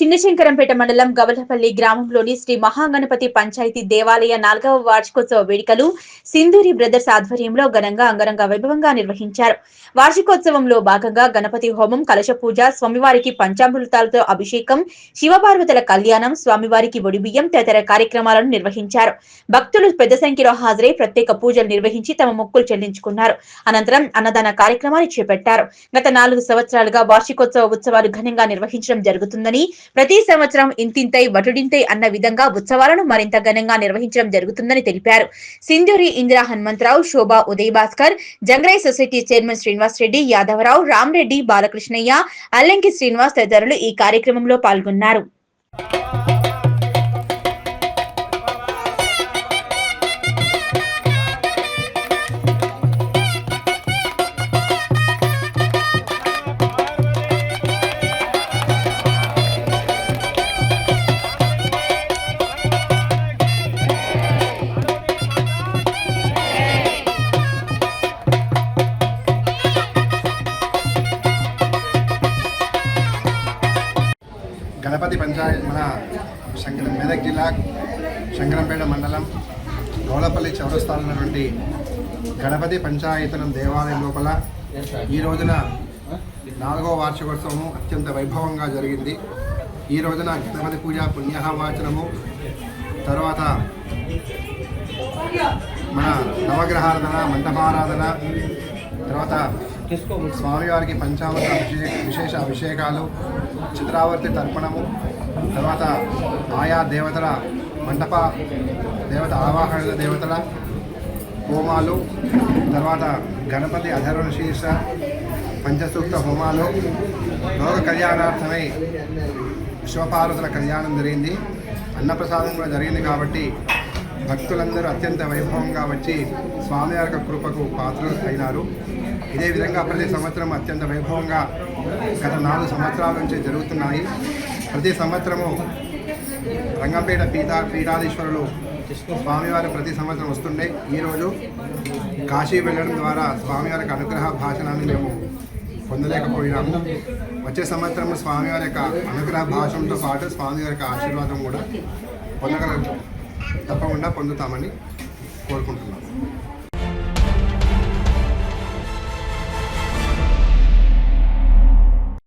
చిన్నశంకరంపేట మండలం గవలపల్లి గ్రామంలోని శ్రీ మహాగణపతి పంచాయతీ దేవాలయ 4వ వార్షికోత్సవ వేడుకలు సింధూరి బ్రదర్స్ ఆధ్వర్యంలో ఘనంగా అంగరంగ వైభవంగా నిర్వహించారు. వార్షికోత్సవంలో భాగంగా గణపతి హోమం, కలశ పూజ, స్వామివారికి పంచామృతాలతో అభిషేకం, శివపార్వతుల కళ్యాణం, స్వామివారికి ఒడిబియ్యం తదితర కార్యక్రమాలను నిర్వహించారు. భక్తులు పెద్ద సంఖ్యలో హాజరై ప్రత్యేక పూజలు నిర్వహించి తమ మొక్కులు చెల్లించుకున్నారు. అనంతరం అన్నదాన కార్యక్రమాన్ని చేపట్టారు. గత 4 సంవత్సరాలుగా వార్షికోత్సవ ఉత్సవాలు ఘనంగా నిర్వహించడం జరుగుతుందని, ప్రతి సంవత్సరం ఇంతింతై వటుడింతై అన్న విధంగా ఉత్సవాలను మరింత ఘనంగా నిర్వహించడం జరుగుతుందని తెలిపారు. సింధూరి ఇందిరా హనుమంతరావు, శోభా ఉదయ్ భాస్కర్, జంగ్రై సొసైటీ చైర్మన్ శ్రీనివాస్ రెడ్డి, యాదవరావు, రామరెడ్డి, బాలకృష్ణయ్య, అల్లంకి శ్రీనివాస్ తదితరులు ఈ కార్యక్రమంలో పాల్గొన్నారు. గణపతి పంచాయత్ మన మెదక్ జిల్లా శంకరంపేట మండలం గౌలపల్లి చౌరస్తాలో ఉన్నటువంటి గణపతి పంచాయతనం దేవాలయం లోపల ఈ రోజున 4వ వార్షికోత్సవం అత్యంత వైభవంగా జరిగింది. ఈ రోజున గణపతి పూజ, పుణ్యాహవాచనము, తర్వాత మన నవగ్రహారాధన, మండపారాధన, తర్వాత స్వామివారికి పంచామృత విశేష అభిషేకాలు, చిత్రావర్తి తర్పణము, తర్వాత ఆయా దేవతల మంటప దేవత ఆవాహన దేవతల హోమాలు, తర్వాత గణపతి అధర్వణ శీర్ష పంచసూక్త హోమాలు, లోక కళ్యాణార్థమై శివపార్వతుల కళ్యాణం జరిగింది. అన్నప్రసాదం కూడా జరిగింది. కాబట్టి భక్తులందరూ అత్యంత వైభవంగా వచ్చి స్వామివారి కృపకు పాత్రలు అయినారు. ఇదే విధంగా ప్రతి సంవత్సరం అత్యంత వైభవంగా గత 4 సంవత్సరాల నుంచి జరుగుతున్నాయి. ప్రతి సంవత్సరము రంగంపేట పీఠాధీశ్వరులు స్వామివారు ప్రతి సంవత్సరం వస్తుండే. ఈరోజు కాశీ వెళ్ళడం ద్వారా స్వామివారికి అనుగ్రహ భాషణాన్ని మేము పొందలేకపోయినాము. వచ్చే సంవత్సరం స్వామివారి యొక్క అనుగ్రహ భాషంతో పాటు స్వామివారి యొక్క ఆశీర్వాదం కూడా తప్పకుండా పొందుతామని కోరుకుంటున్నాము.